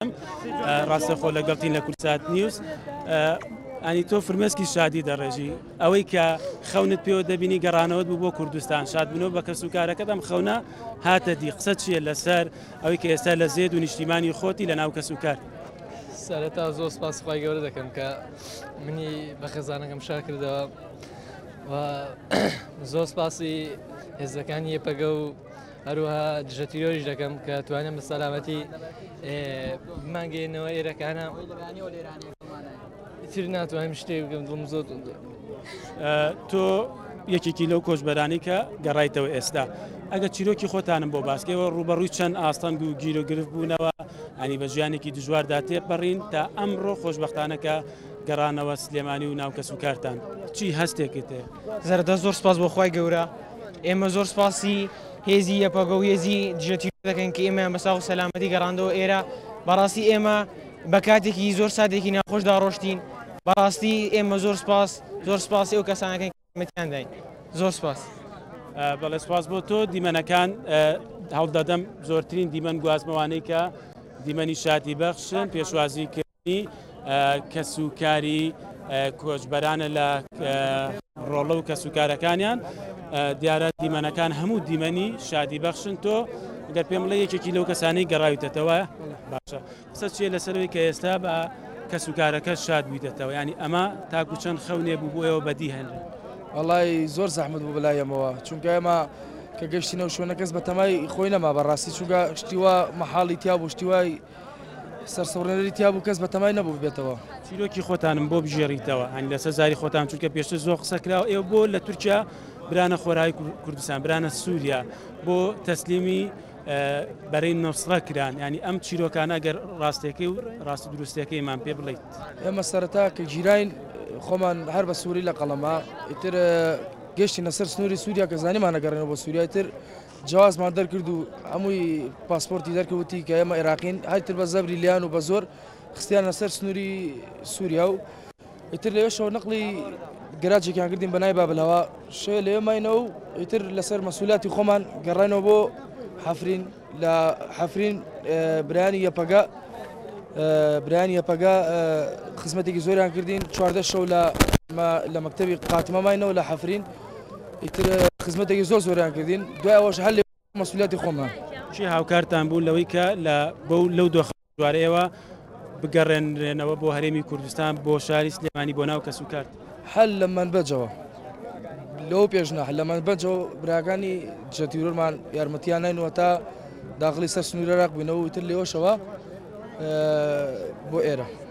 ڕاستەخۆ لەگەڵتین لە کوردسات نیوز ئەنی تۆ فرمێسکی شادی دەڕێژی ئەوەی کە خەونت پێوە دەبینی گەڕانەوەت بوو بۆ کوردستان شاد بوونەوە بە کەسوکارەکەت ئەم خەونە هاتە دی قسە چیە لەسەر ئەوەی کە ئێستا لە زێد و نیشتیمانی خۆتی لە ناو کەسوکار سەرەتا زۆر سپاس خی گەورە دەکەم کە منی بە خێزانەکەم شار کردەوە و زۆر سپاسی هێزەکانی یەپەگە و هەروەها دژەتیرۆریش دەکەم کە توانم بە سەلامەتی بمانگەێنەوە ئێرەکانە تر ناتوانم شتێک بگەم دڵم زۆر تۆ یەکێکی لەو کۆچبەرانی کە گەڕایتەوە ئێستا ئەگە چیرۆکی خۆتانم بۆ باسکەوە ڕوبەڕووی چەند ئاستەنگ و گیر و گرفت بوونەوە ئەنی بە ژیانێکی دژواردا تێپەڕین تا ئەمڕۆ خۆشبەختانەکە گەڕانەوە سلێمانی و ناو کەسوکارتان چی هەستێکت هەیە؟ زەردە زۆر سپاس بۆ خی گەورە ئێمە زۆر سپاسی هێزی یەپەگە و هێزی دژەتی دەکەن کە ئێمە بەساغ و سەلامەتی گەڕاندەوە ئێرە بەڕاستی ئێمە بە کاتێکی زۆر سادێکی ناخۆشدا ڕۆشتین بەڕاستی ئێمە زۆر سپاسی ئەو کەسانەکەن کەمەتیان داین زۆر سپاس. بەڵێ سپاس بۆ تۆ دیمەنەکان هەڵدەدەم زۆرترین دیمەن گوازمەوانەی کە دیمەنی شادی بەخشن پێشوازیکردنی کەسوکاری کۆچبەرانە لە ڕۆڵە و کەسوکارەکانیان دیارە دیمەنەکان هەموو دیمەنی شادی بەخشن تۆ گەر پێم بڵێ یەکێکی لەو کەسانەی گەڕاویتەوە باشە قسە چیە لەسەرەوەی کە ئێستا بە کەسوکارەکە شاد بوویتەوە ینی ئەمە تاکو چەند خەونێ بوو بۆ ئێوە بەدی هەن وەڵای زۆر زەحمەت بوو بەلایەمەوە چونکە ئێمە کە گەشتینەوە شوێنە کەس بە تەمای خۆی نەما بەڕاستی چونکە شتیوە مەحاڵی تیا بوو شتیوای سەرسەوڕێنەری تیا بوو کەس بە تەمای نەبوو بێتەوە چیرۆکی خۆتانم بۆ بژێڕیتەوە هەنی لەسەر زاری خۆتان چونکە پێشتر زۆر قسەکراوە ئێوە بۆ لە تورکیا برانە خۆراوی کوردستان برانە سووریا بۆ تەسلیمی بەرەی نوسرەکران ینی ئەم چیرۆکانە گەر ڕاستەکەی و ڕاست دروستەکەیمان پێ بڵیت ئێمە سەرەتا کە گیراین خۆمان هەر بە سووری لە قەڵەما ئیتر گەشتی نەسەر سنووری سووریا کە زانیمان نەگەڕێنەوە بۆ سووریا تر جیازمان دەرکرد و هەمووی پاسپۆرتی دەرکەوتی کە ئێمە عێراقین هایتر بە زەبری لیان و بە زۆر خستیان لەسەر سنووری سووریا و ئیتر لەوێشەوە نەقلی گەراجێکیان کردین بەنای بابلەوە شێ لێ ماینەوە و ئیتر لەسەر مەسئولاتی خۆمان گەڕێنەوە بۆ حەفرین لە حەفرین برایانی یەپەگە خزمەتێکی زۆریان کردین 14 شەو لە مەکتەبی قاتمە ماینەوە لە حەفرین ئیتر خزمەتێکی زۆریان کردین دوای ئەوەش هەر لێ مەسئولاتی خۆمان چی هاوکارتان بوو لەوەی کە لەو دۆخوارەیەوە بگەڕێنرێنەوە بۆ هەرێمی کوردستان بۆ شاری سلێمانی بۆ ناو کەسوکار هەل لە منبەجەوە لەو پێشنە لە منبەجەوە براکانی دژەتیرۆرمان یارمەتیان ناینەوە تا داخلی سەر سنوورە ڕاق بووینەوە و تر لێوەشەوە بۆ ئێرە